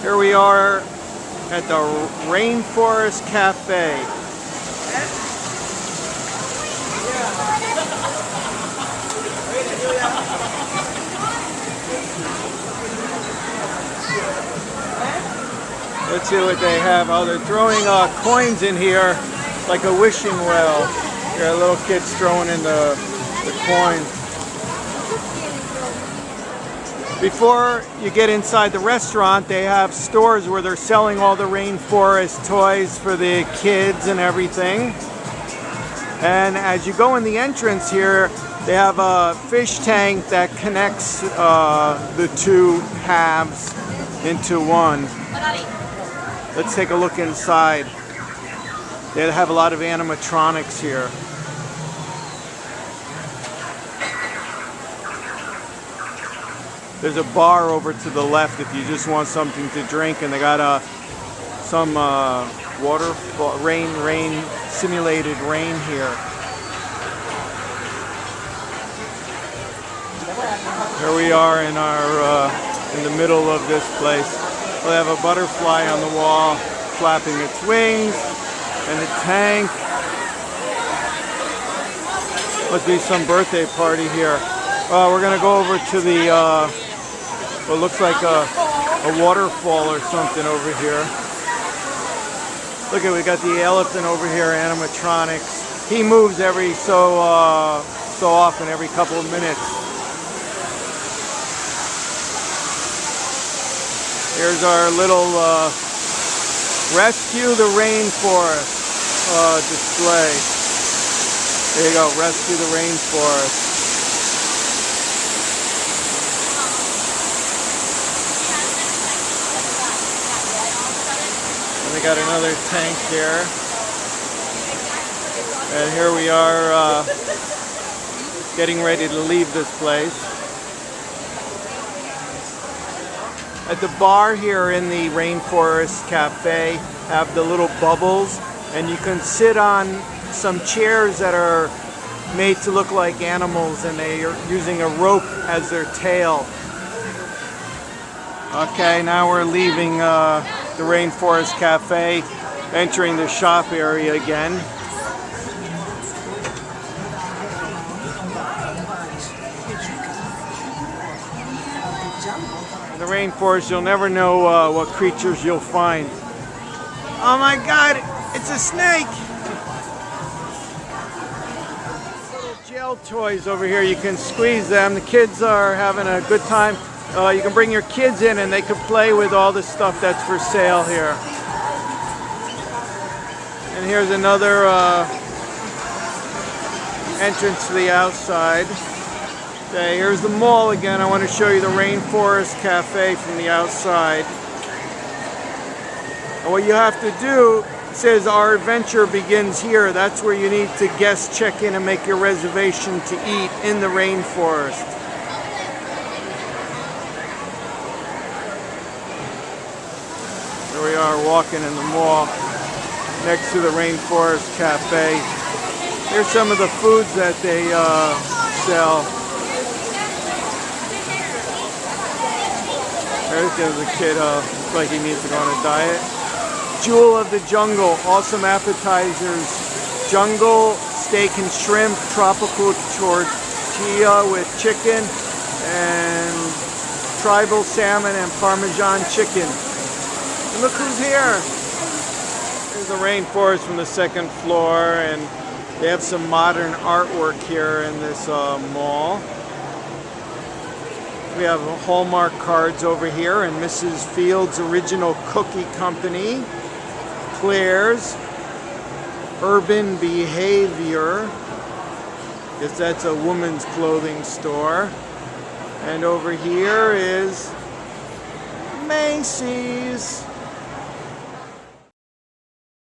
Here we are at the Rainforest Cafe. Let's see what they have. Oh, they're throwing coins in here like a wishing well. Here, little kids throwing in the coins. Before you get inside the restaurant, they have stores where they're selling all the rainforest toys for the kids and everything. And as you go in the entrance here, they have a fish tank that connects the two halves into one. Let's take a look inside. They have a lot of animatronics here. There's a bar over to the left if you just want something to drink, and they got some rain simulated rain here. Here we are in our in the middle of this place. We have a butterfly on the wall flapping its wings, and a tank. Must be some birthday party here. We're gonna go over to the what looks like a waterfall or something over here. Look at, we got the elephant over here, animatronics. He moves every so often, every couple of minutes. Here's our little Rescue the Rainforest display. There you go, Rescue the Rainforest. And we got another tank here. And here we are getting ready to leave this place. At the bar here in the Rainforest Cafe have the little bubbles, and you can sit on some chairs that are made to look like animals, and they are using a rope as their tail. Okay, now we're leaving the Rainforest Cafe, entering the shop area again. In the rainforest, you'll never know what creatures you'll find. Oh my God, it's a snake! Little gel toys over here, you can squeeze them. The kids are having a good time. You can bring your kids in and they can play with all the stuff that's for sale here. And here's another entrance to the outside. Okay, here's the mall again. I want to show you the Rainforest Cafe from the outside. And what you have to do, it says our adventure begins here. That's where you need to guest check in and make your reservation to eat in the rainforest. Here we are walking in the mall next to the Rainforest Cafe. Here's some of the foods that they sell. There's a kid, looks like he needs to go on a diet. Jewel of the Jungle, awesome appetizers. Jungle, steak and shrimp, tropical tortilla with chicken, and tribal salmon and Parmesan chicken. And look who's here. There's the rainforest from the second floor, and they have some modern artwork here in this mall. We have Hallmark cards over here, and Mrs. Field's Original Cookie Company, Claire's, Urban Behavior, guess that's a woman's clothing store, and over here is Macy's.